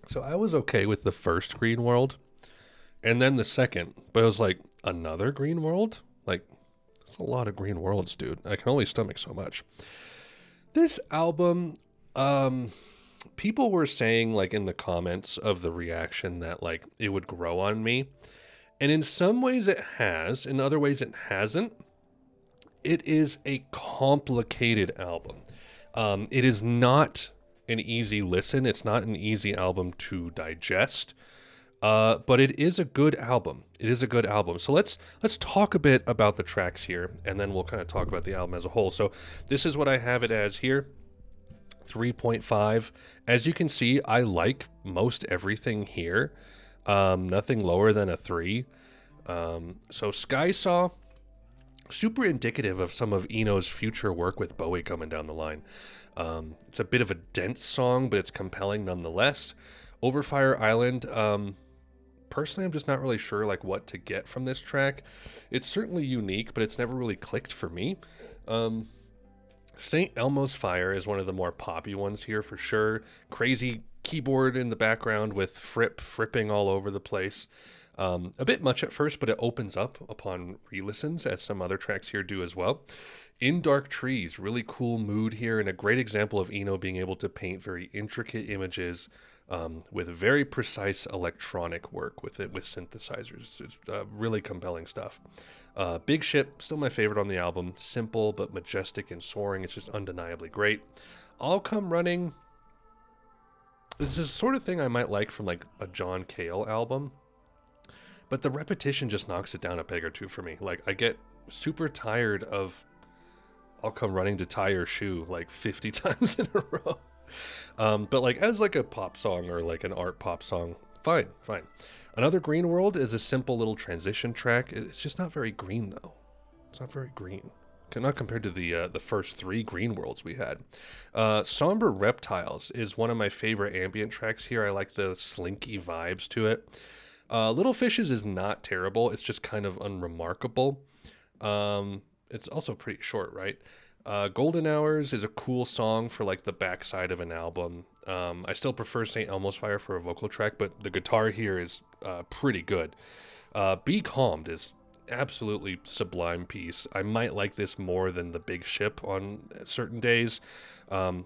So I was okay with the first Green World and then the second, but it was like another Green World? Like, that's a lot of Green Worlds, dude. I can only stomach so much. This album, um, people were saying like in the comments of the reaction that like it would grow on me. And in some ways it has, in other ways it hasn't. It is a complicated album. It is not an easy listen. It's not an easy album to digest. But it is a good album. It is a good album. So let's talk a bit about the tracks here, and then we'll kind of talk about the album as a whole. So this is what I have it as here. 3.5. As you can see, I like most everything here. Nothing lower than a 3. So Sky Saw, super indicative of some of Eno's future work with Bowie coming down the line. It's a bit of a dense song, but it's compelling nonetheless. Overfire Island, personally, I'm just not really sure like what to get from this track. It's certainly unique, but it's never really clicked for me. St. Elmo's Fire is one of the more poppy ones here for sure. Crazy keyboard in the background with fripping all over the place. A bit much at first, but it opens up upon re-listens, as some other tracks here do as well. In Dark Trees, really cool mood here, and a great example of Eno being able to paint very intricate images with very precise electronic work with synthesizers. It's really compelling stuff. Big Ship, still my favorite on the album. Simple but majestic and soaring. It's just undeniably great. I'll Come Running. This is the sort of thing I might like from like a John Cale album. But the repetition just knocks it down a peg or two for me. Like, I get super tired of I'll Come Running to Tie Your Shoe like 50 times in a row. But like as like a pop song or like an art pop song, fine. Another Green World is a simple little transition track. It's just not very green though. It's not very green. Not compared to the first 3 Green Worlds we had. Somber Reptiles is one of my favorite ambient tracks here. I like the slinky vibes to it. Little Fishes is not terrible. It's just kind of unremarkable. It's also pretty short, right? Golden Hours is a cool song for like the backside of an album. I still prefer St. Elmo's Fire for a vocal track, but the guitar here is pretty good. Be Calmed is absolutely sublime piece. I might like this more than the Big Ship on certain days.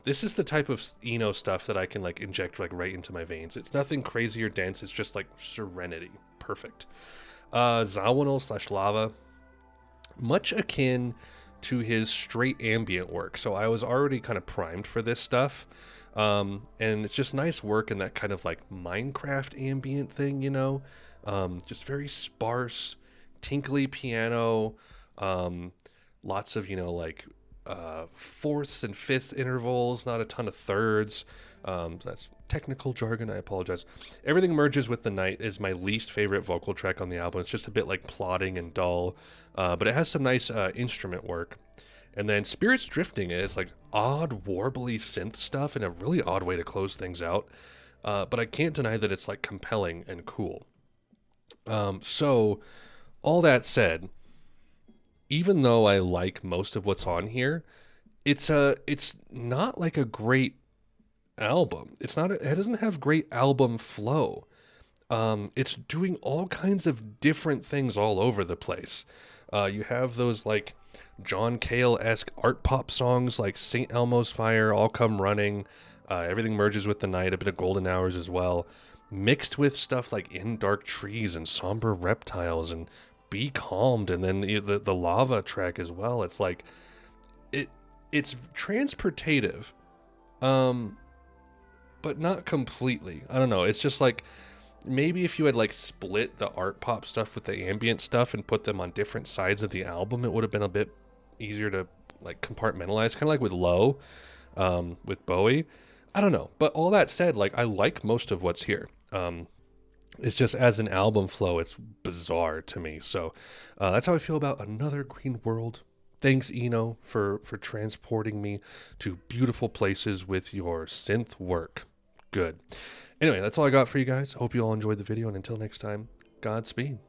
This is the type of Eno stuff that I can like inject like right into my veins. It's nothing crazy or dense. It's just like serenity. Perfect. Zawinul/Lava, much akin to his straight ambient work. So I was already kind of primed for this stuff. And it's just nice work in that kind of like Minecraft ambient thing, you know? Just very sparse, tinkly piano, lots of, you know, like fourths and fifth intervals, not a ton of thirds. That's technical jargon, I apologize. Everything Merges with the Night is my least favorite vocal track on the album. It's just a bit like plodding and dull, but it has some nice instrument work. And then Spirits Drifting is like odd warbly synth stuff in a really odd way to close things out, but I can't deny that it's like compelling and cool. So all that said, even though I like most of what's on here, it's not like a great album. It doesn't have great album flow. It's doing all kinds of different things all over the place. You have those like John Cale-esque art pop songs like St. Elmo's Fire, All Come Running, Everything Merges with the Night, a bit of Golden Hours as well, mixed with stuff like In Dark Trees and Somber Reptiles and Be Calmed, and then the Lava track as well. It's like it's transportative, but not completely. I don't know. It's just like maybe if you had like split the art pop stuff with the ambient stuff and put them on different sides of the album, it would have been a bit easier to like compartmentalize, kind of like with Low, with Bowie. I don't know. But all that said, like I like most of what's here. It's just as an album flow, it's bizarre to me. So that's how I feel about Another Green World. Thanks, Eno, for transporting me to beautiful places with your synth work. Good. Anyway, that's all I got for you guys. Hope you all enjoyed the video, and until next time, Godspeed.